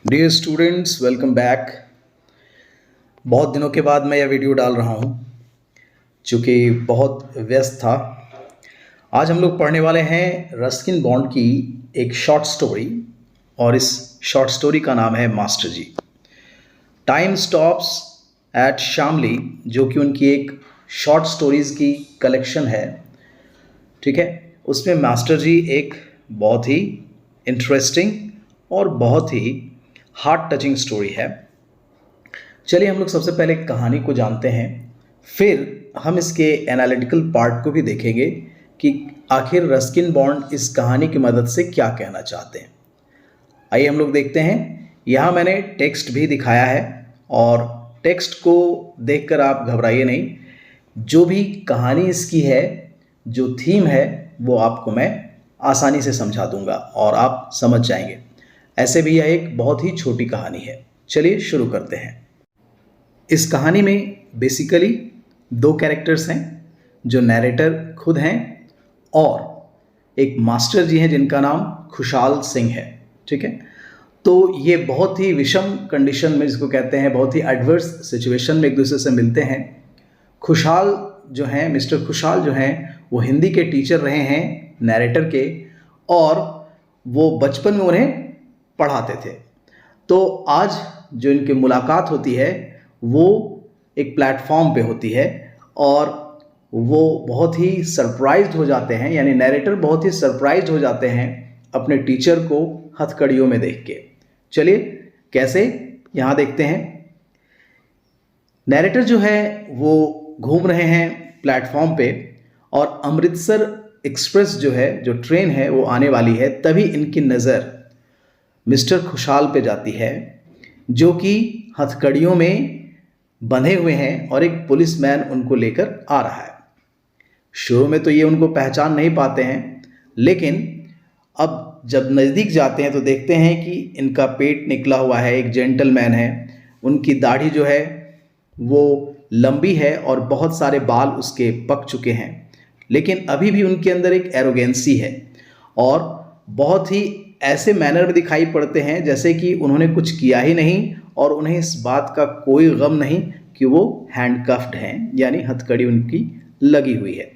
Dear students, welcome back. बहुत दिनों के बाद मैं यह वीडियो डाल रहा हूँ, चूँकि बहुत व्यस्त था। आज हम लोग पढ़ने वाले हैं रस्किन बॉन्ड की एक शॉर्ट स्टोरी, और इस शॉर्ट स्टोरी का नाम है master ji. Time stops at Shamli, जो कि उनकी एक शॉर्ट स्टोरीज़ की कलेक्शन है। ठीक है, उसमें मास्टर जी एक बहुत ही इंटरेस्टिंग और बहुत ही हार्ट टचिंग स्टोरी है। चलिए हम लोग सबसे पहले कहानी को जानते हैं, फिर हम इसके एनालिटिकल पार्ट को भी देखेंगे कि आखिर रस्किन बॉन्ड इस कहानी की मदद से क्या कहना चाहते हैं। आइए हम लोग देखते हैं। यहाँ मैंने टेक्स्ट भी दिखाया है, और टेक्स्ट को देखकर आप घबराइए नहीं। जो भी कहानी इसकी है, जो थीम है, वो आपको मैं आसानी से समझा दूंगा और आप समझ जाएंगे। ऐसे भी यह एक बहुत ही छोटी कहानी है। चलिए शुरू करते हैं। इस कहानी में बेसिकली दो कैरेक्टर्स हैं, जो नैरेटर खुद हैं और एक मास्टर जी हैं जिनका नाम खुशहाल सिंह है। ठीक है, तो ये बहुत ही विषम कंडीशन में, जिसको कहते हैं बहुत ही एडवर्स सिचुएशन में, एक दूसरे से मिलते हैं। खुशहाल जो हैं, मिस्टर खुशहाल जो हैं, वो हिंदी के टीचर रहे हैं नैरेटर के, और वो बचपन में उन्हें पढ़ाते थे। तो आज जो इनकी मुलाकात होती है वो एक प्लेटफॉर्म पे होती है, और वो बहुत ही सरप्राइज्ड हो जाते हैं, यानी नैरेटर बहुत ही सरप्राइज्ड हो जाते हैं अपने टीचर को हथकड़ियों में देख के। चलिए कैसे, यहाँ देखते हैं। नैरेटर जो है वो घूम रहे हैं प्लेटफॉर्म पे, और अमृतसर एक्सप्रेस जो है, जो ट्रेन है, वो आने वाली है। तभी इनकी नज़र मिस्टर खुशहाल पे जाती है, जो कि हथकड़ियों में बंधे हुए हैं और एक पुलिसमैन उनको लेकर आ रहा है। शुरू में तो ये उनको पहचान नहीं पाते हैं, लेकिन अब जब नज़दीक जाते हैं तो देखते हैं कि इनका पेट निकला हुआ है, एक जेंटलमैन है। उनकी दाढ़ी जो है वो लंबी है और बहुत सारे बाल उसके पक चुके हैं, लेकिन अभी भी उनके अंदर एक एरोगेंसी है, और बहुत ही ऐसे मैनर में दिखाई पड़ते हैं जैसे कि उन्होंने कुछ किया ही नहीं, और उन्हें इस बात का कोई गम नहीं कि वो हैंडकफ्ड हैं, यानी हथकड़ी उनकी लगी हुई है।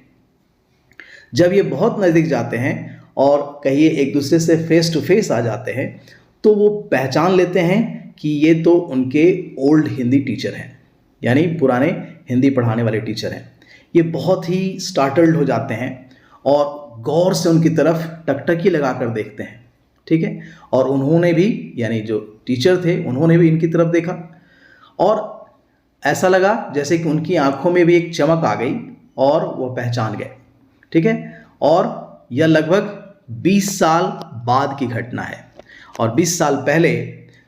जब ये बहुत नज़दीक जाते हैं और कहिए एक दूसरे से फेस टू फेस आ जाते हैं, तो वो पहचान लेते हैं कि ये तो उनके ओल्ड हिंदी टीचर हैं, यानी पुराने हिंदी पढ़ाने वाले टीचर हैं। ये बहुत ही स्टार्टल्ड हो जाते हैं और गौर से उनकी तरफ टकटकी लगा कर देखते हैं। ठीक है, और उन्होंने भी, यानी जो टीचर थे, उन्होंने भी इनकी तरफ देखा, और ऐसा लगा जैसे कि उनकी आंखों में भी एक चमक आ गई और वो पहचान गए। ठीक है, और यह लगभग 20 साल बाद की घटना है, और 20 साल पहले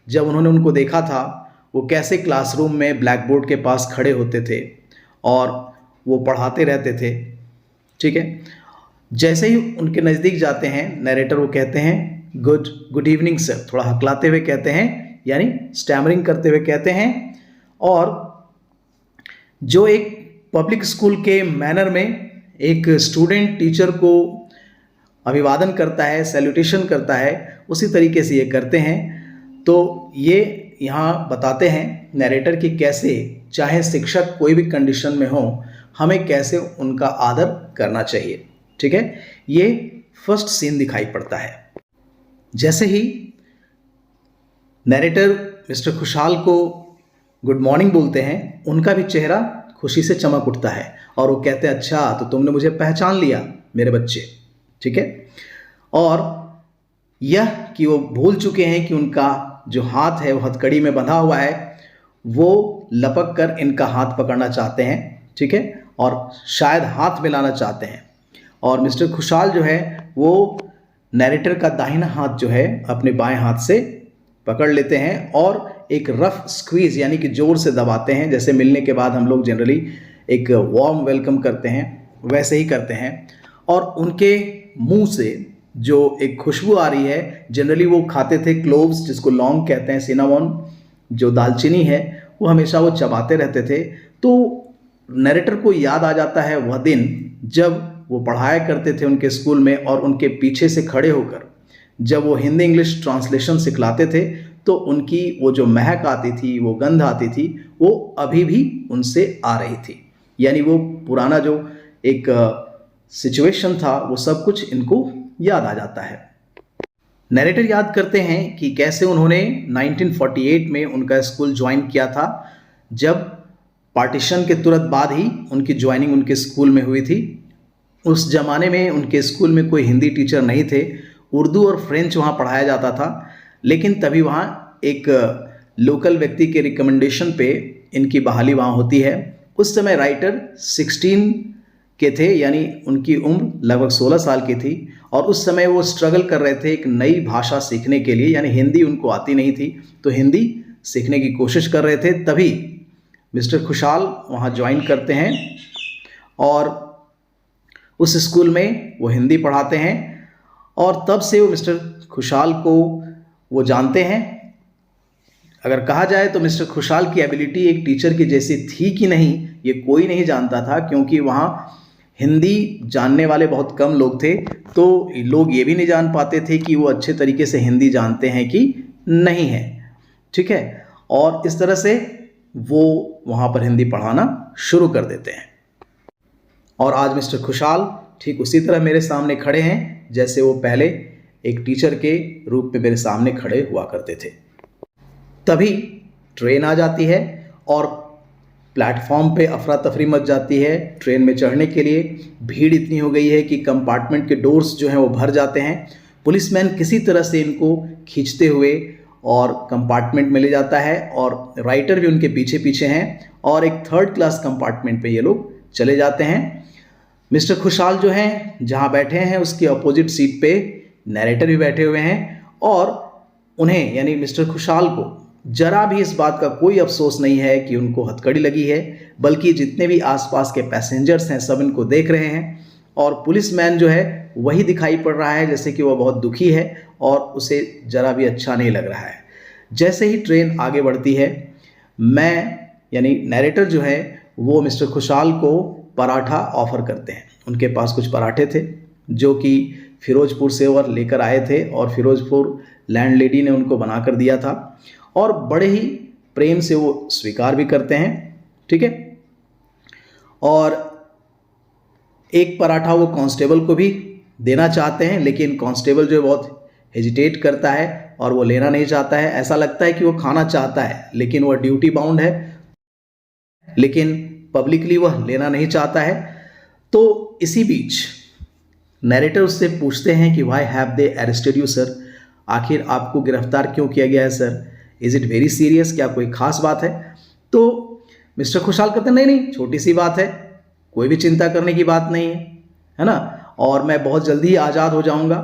जब उन्होंने उनको देखा था, वो कैसे क्लासरूम में ब्लैक बोर्ड के पास खड़े होते थे और वो पढ़ाते रहते थे। ठीक है, जैसे ही उनके नज़दीक जाते हैं नैरेटर, वो कहते हैं गुड इवनिंग सर, थोड़ा हकलाते हुए कहते हैं, यानी स्टैमरिंग करते हुए कहते हैं, और जो एक पब्लिक स्कूल के मैनर में एक स्टूडेंट टीचर को अभिवादन करता है, सैल्यूटेशन करता है, उसी तरीके से ये करते हैं। तो ये यहाँ बताते हैं नैरेटर कि कैसे, चाहे शिक्षक कोई भी कंडीशन में हो, हमें कैसे उनका आदर करना चाहिए। ठीक है, ये फर्स्ट सीन दिखाई पड़ता है। जैसे ही नैरेटर मिस्टर खुशहाल को गुड मॉर्निंग बोलते हैं, उनका भी चेहरा खुशी से चमक उठता है, और वो कहते हैं, अच्छा तो तुमने मुझे पहचान लिया मेरे बच्चे। ठीक है, और यह कि वो भूल चुके हैं कि उनका जो हाथ है वो हथकड़ी में बंधा हुआ है, वो लपक कर इनका हाथ पकड़ना चाहते हैं। ठीक है, और शायद हाथ मिलाना चाहते हैं, और मिस्टर खुशहाल जो है वो नैरेटर का दाहिना हाथ जो है अपने बाएं हाथ से पकड़ लेते हैं, और एक रफ स्क्वीज, यानी कि जोर से दबाते हैं, जैसे मिलने के बाद हम लोग जनरली एक वार्म वेलकम करते हैं, वैसे ही करते हैं। और उनके मुंह से जो एक खुशबू आ रही है, जनरली वो खाते थे क्लोव्स, जिसको लौंग कहते हैं, सिनामोन जो दालचीनी है, वो हमेशा वो चबाते रहते थे। तो नैरेटर को याद आ जाता है वह दिन जब वो पढ़ाया करते थे उनके स्कूल में, और उनके पीछे से खड़े होकर जब वो हिंदी इंग्लिश ट्रांसलेशन सिखलाते थे, तो उनकी वो जो महक आती थी, वो गंध आती थी, वो अभी भी उनसे आ रही थी। यानी वो पुराना जो एक सिचुएशन था वो सब कुछ इनको याद आ जाता है। नरेटर याद करते हैं कि कैसे उन्होंने 1948 में उनका स्कूल ज्वाइन किया था, जब पार्टीशन के तुरंत बाद ही उनकी ज्वाइनिंग उनके स्कूल में हुई थी। उस ज़माने में उनके स्कूल में कोई हिंदी टीचर नहीं थे, उर्दू और फ्रेंच वहाँ पढ़ाया जाता था, लेकिन तभी वहाँ एक लोकल व्यक्ति के रिकमेंडेशन पे इनकी बहाली वहाँ होती है। उस समय राइटर 16 के थे, यानी उनकी उम्र लगभग 16 साल की थी, और उस समय वो स्ट्रगल कर रहे थे एक नई भाषा सीखने के लिए, यानी हिंदी उनको आती नहीं थी, तो हिंदी सीखने की कोशिश कर रहे थे। तभी मिस्टर खुशहाल वहाँ ज्वाइन करते हैं और उस स्कूल में वो हिंदी पढ़ाते हैं, और तब से वो मिस्टर खुशहाल को वो जानते हैं। अगर कहा जाए तो मिस्टर खुशहाल की एबिलिटी एक टीचर की जैसी थी कि नहीं, ये कोई नहीं जानता था, क्योंकि वहाँ हिंदी जानने वाले बहुत कम लोग थे, तो लोग ये भी नहीं जान पाते थे कि वो अच्छे तरीके से हिंदी जानते हैं कि नहीं है। ठीक है, और इस तरह से वो वहाँ पर हिंदी पढ़ाना शुरू कर देते हैं। और आज मिस्टर खुशहाल ठीक उसी तरह मेरे सामने खड़े हैं जैसे वो पहले एक टीचर के रूप में मेरे सामने खड़े हुआ करते थे। तभी ट्रेन आ जाती है और प्लेटफॉर्म पे अफरा तफरी मच जाती है। ट्रेन में चढ़ने के लिए भीड़ इतनी हो गई है कि कंपार्टमेंट के डोर्स जो हैं वो भर जाते हैं। पुलिसमैन किसी तरह से इनको खींचते हुए और कंपार्टमेंट में ले जाता है, और राइटर भी उनके पीछे पीछे हैं, और एक थर्ड क्लास कंपार्टमेंट पे ये लोग चले जाते हैं। मिस्टर खुशहाल जो हैं जहाँ बैठे हैं उसके अपोजिट सीट पे नरेटर भी बैठे हुए हैं, और उन्हें यानी मिस्टर खुशहाल को जरा भी इस बात का कोई अफसोस नहीं है कि उनको हथकड़ी लगी है, बल्कि जितने भी आसपास के पैसेंजर्स हैं सब इनको देख रहे हैं। और पुलिसमैन जो है वही दिखाई पड़ रहा है जैसे कि वह बहुत दुखी है और उसे जरा भी अच्छा नहीं लग रहा है। जैसे ही ट्रेन आगे बढ़ती है, मैं यानी नरेटर जो है वो मिस्टर खुशहाल को पराठा ऑफर करते हैं। उनके पास कुछ पराठे थे जो कि फिरोजपुर से वो लेकर आए थे, और फिरोजपुर लैंडलेडी ने उनको बना कर दिया था, और बड़े ही प्रेम से वो स्वीकार भी करते हैं। ठीक है, और एक पराठा वो कांस्टेबल को भी देना चाहते हैं, लेकिन कांस्टेबल जो है बहुत हेजिटेट करता है और वो लेना नहीं चाहता है। ऐसा लगता है कि वो खाना चाहता है, लेकिन वह ड्यूटी बाउंड है, लेकिन पब्लिकली वह लेना नहीं चाहता है। तो इसी बीच नरेटर उससे पूछते हैं कि why have they arrested you sir, आखिर आपको गिरफ्तार क्यों किया गया है sir, is it very serious, क्या कोई खास बात है? तो मिस्टर खुशहाल कहते हैं नहीं नहीं, छोटी सी बात है, कोई भी चिंता करने की बात नहीं है ना, और मैं बहुत जल्दी ही आज़ाद हो जाऊंगा।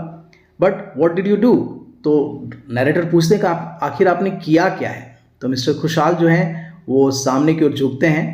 But what did you do? तो नरेटर पूछते हैं कि आखिर आपने किया क्या है? तो मिस्टर खुशहाल जो हैं वो सामने की ओर झुकते हैं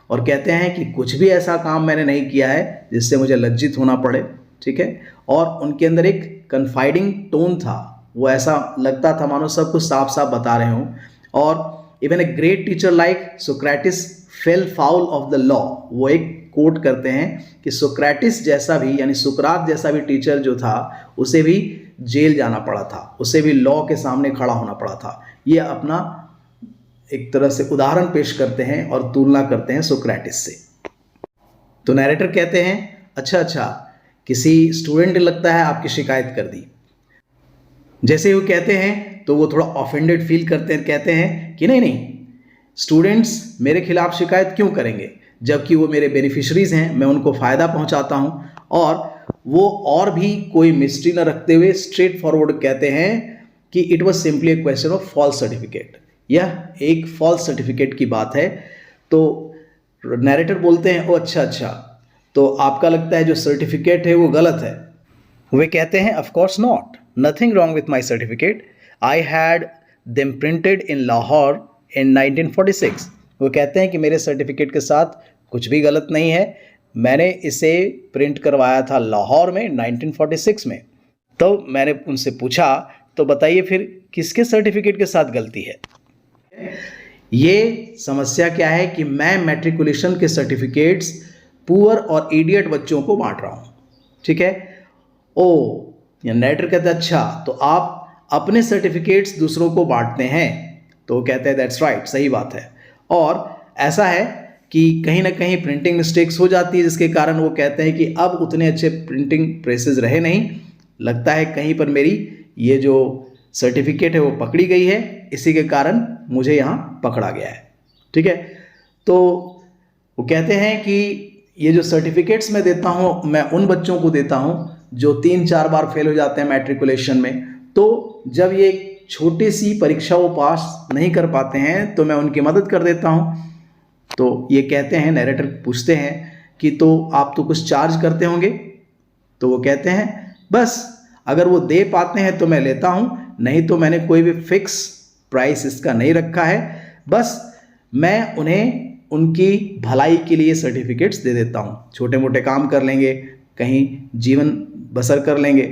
और कहते हैं कि कुछ भी ऐसा काम मैंने नहीं किया है जिससे मुझे लज्जित होना पड़े। ठीक है, और उनके अंदर एक कन्फाइडिंग टोन था, वो ऐसा लगता था मानो सब कुछ साफ साफ बता रहे हों। और even a great teacher like Socrates fail foul of the law, वो एक कोट करते हैं कि सोक्रेटिस जैसा भी यानी सुकरात जैसा भी टीचर जो था उसे भी जेल जाना पड़ा था, उसे भी लॉ के सामने खड़ा होना पड़ा था। ये अपना एक तरह से उदाहरण पेश करते हैं और तुलना करते हैं सोक्रेटिस से। तो नरेटर कहते हैं अच्छा, किसी स्टूडेंट ने लगता है आपकी शिकायत कर दी। जैसे ही वो कहते हैं तो वो थोड़ा ऑफेंडेड फील करते हैं, कहते हैं कि नहीं, स्टूडेंट्स मेरे खिलाफ शिकायत क्यों करेंगे, जबकि वो मेरे बेनिफिशरीज हैं, मैं उनको फ़ायदा पहुंचाता हूं। और वो और भी कोई मिस्ट्री न रखते हुए स्ट्रेट फॉरवर्ड कहते हैं कि it was simply a question of false certificate, यह एक फॉल्स सर्टिफिकेट की बात है। तो नरेटर बोलते हैं ओ अच्छा, तो आपका लगता है जो सर्टिफिकेट है वो गलत है? वे कहते हैं of course not, nothing wrong with my certificate, I had them printed in Lahore in 1946। वो कहते हैं कि मेरे सर्टिफिकेट के साथ कुछ भी गलत नहीं है, मैंने इसे प्रिंट करवाया था लाहौर में 1946 में। तो मैंने उनसे पूछा तो बताइए फिर किसके सर्टिफिकेट के साथ गलती है? ये समस्या क्या है कि मैं मैट्रिकुलेशन के सर्टिफिकेट्स पुअर और इडियट बच्चों को बांट रहा हूँ। ठीक है, ओ, या नरेटर कहते हैं अच्छा, तो आप अपने सर्टिफिकेट्स दूसरों को बांटते हैं। तो वो कहते हैं दैट्स राइट, सही बात है। और ऐसा है कि कहीं ना कहीं प्रिंटिंग मिस्टेक्स हो जाती है, जिसके कारण वो कहते हैं कि अब उतने अच्छे प्रिंटिंग प्रेसेस रहे नहीं, लगता है कहीं पर मेरी ये जो सर्टिफिकेट है वो पकड़ी गई है, इसी के कारण मुझे यहाँ पकड़ा गया है। ठीक है, तो वो कहते हैं कि ये जो सर्टिफिकेट्स मैं देता हूँ, मैं उन बच्चों को देता हूँ जो 3-4 बार फेल हो जाते हैं मैट्रिकुलेशन में। तो जब ये छोटी सी परीक्षा वो पास नहीं कर पाते हैं तो मैं उनकी मदद कर देता हूँ। तो ये कहते हैं, नैरेटर पूछते हैं कि तो आप तो कुछ चार्ज करते होंगे? तो वो कहते हैं बस अगर वो दे पाते हैं तो मैं लेता हूँ, नहीं तो मैंने कोई भी फिक्स प्राइस इसका नहीं रखा है, बस मैं उन्हें उनकी भलाई के लिए सर्टिफिकेट्स दे देता हूँ। छोटे मोटे काम कर लेंगे, कहीं जीवन बसर कर लेंगे,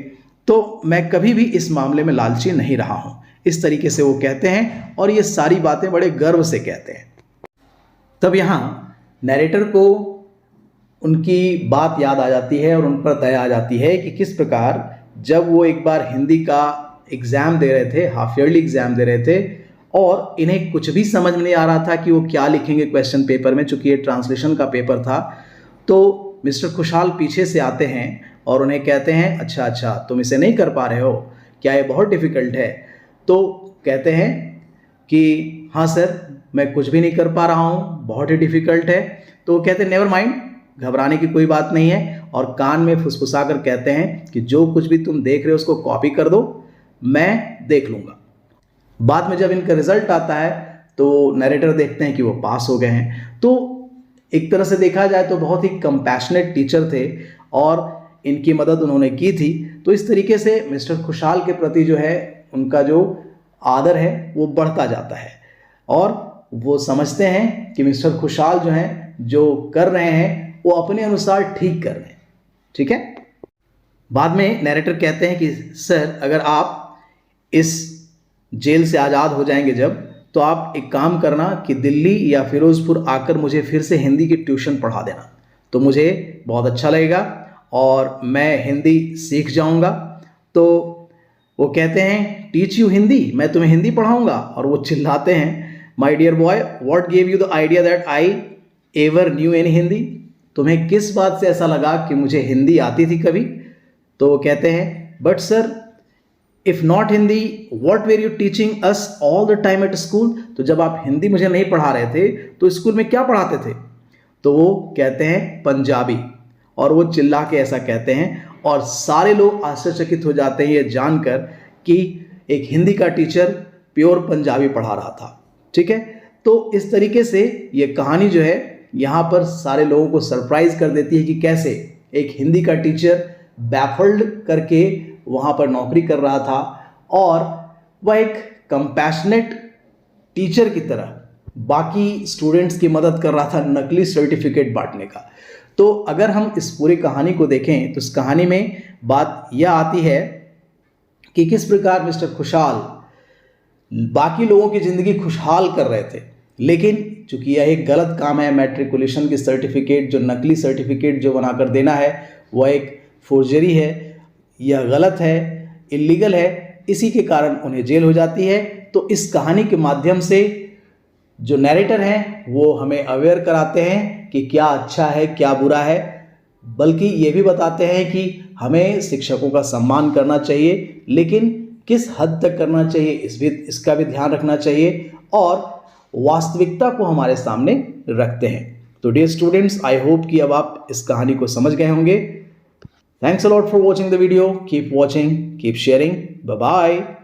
तो मैं कभी भी इस मामले में लालची नहीं रहा हूँ। इस तरीके से वो कहते हैं और ये सारी बातें बड़े गर्व से कहते हैं। तब यहाँ नैरेटर को उनकी बात याद आ जाती है और उन पर दया आ जाती है कि किस प्रकार जब वो एक बार हिंदी का एग्ज़ाम दे रहे थे, हाफ ईयरली एग्ज़ाम दे रहे थे, और इन्हें कुछ भी समझ में नहीं आ रहा था कि वो क्या लिखेंगे क्वेश्चन पेपर में, चूँकि ये ट्रांसलेशन का पेपर था। तो मिस्टर खुशहाल पीछे से आते हैं और उन्हें कहते हैं अच्छा तुम इसे नहीं कर पा रहे हो क्या, ये बहुत डिफ़िकल्ट है? तो कहते हैं कि हाँ सर, मैं कुछ भी नहीं कर पा रहा हूँ, बहुत ही डिफ़िकल्ट है। तो वो कहते हैं नेवर माइंड, घबराने की कोई बात नहीं है, और कान में फुसफुसा कर कहते हैं कि जो कुछ भी तुम देख रहे हो उसको कॉपी कर दो, मैं देख लूँगा। बाद में जब इनका रिजल्ट आता है तो नरेटर देखते हैं कि वो पास हो गए हैं। तो एक तरह से देखा जाए तो बहुत ही कंपैशनेट टीचर थे और इनकी मदद उन्होंने की थी। तो इस तरीके से मिस्टर खुशहाल के प्रति जो है उनका जो आदर है वो बढ़ता जाता है, और वो समझते हैं कि मिस्टर खुशहाल जो हैं जो कर रहे हैं वो अपने अनुसार ठीक कर रहे हैं। ठीक है, बाद में नरेटर कहते हैं कि सर अगर आप इस जेल से आज़ाद हो जाएंगे जब, तो आप एक काम करना कि दिल्ली या फिरोज़पुर आकर मुझे फिर से हिंदी की ट्यूशन पढ़ा देना, तो मुझे बहुत अच्छा लगेगा और मैं हिंदी सीख जाऊंगा। तो वो कहते हैं टीच यू हिंदी, मैं तुम्हें हिंदी पढ़ाऊंगा। और वो चिल्लाते हैं my dear boy, what give you the idea that I ever knew in Hindi, तुम्हें किस बात से ऐसा लगा कि मुझे हिंदी आती थी कभी? तो वो कहते हैं but sir if not Hindi what were you teaching us all the time at school, तो जब आप हिंदी मुझे नहीं पढ़ा रहे थे तो स्कूल में क्या पढ़ाते थे? तो वो कहते हैं पंजाबी, और वो चिल्ला के ऐसा कहते हैं और सारे लोग आश्चर्यचकित हो जाते हैं ये जानकर कि एक हिंदी का टीचर प्योर पंजाबी पढ़ा रहा था। ठीक है, तो इस तरीके से ये कहानी जो है यहाँ पर सारे लोगों को सरप्राइज कर देती है कि कैसे एक हिंदी का टीचर बैफल्ड करके वहाँ पर नौकरी कर रहा था और वह एक कंपैशनेट टीचर की तरह बाकी स्टूडेंट्स की मदद कर रहा था नकली सर्टिफिकेट बांटने का। तो अगर हम इस पूरी कहानी को देखें तो इस कहानी में बात यह आती है कि किस प्रकार मिस्टर खुशहाल बाकी लोगों की ज़िंदगी खुशहाल कर रहे थे, लेकिन चूंकि यह एक गलत काम है, मैट्रिकुलेशन की सर्टिफिकेट जो नकली सर्टिफिकेट जो बनाकर देना है वह एक फोर्जरी है, यह गलत है, इलीगल है, इसी के कारण उन्हें जेल हो जाती है। तो इस कहानी के माध्यम से जो नैरेटर हैं वो हमें अवेयर कराते हैं कि क्या अच्छा है क्या बुरा है, बल्कि ये भी बताते हैं कि हमें शिक्षकों का सम्मान करना चाहिए, लेकिन किस हद तक करना चाहिए इसका भी ध्यान रखना चाहिए, और वास्तविकता को हमारे सामने रखते हैं। तो डियर स्टूडेंट्स, आई होप कि अब आप इस कहानी को समझ गए होंगे। Thanks a lot for watching the video. Keep watching, keep sharing. Bye-bye.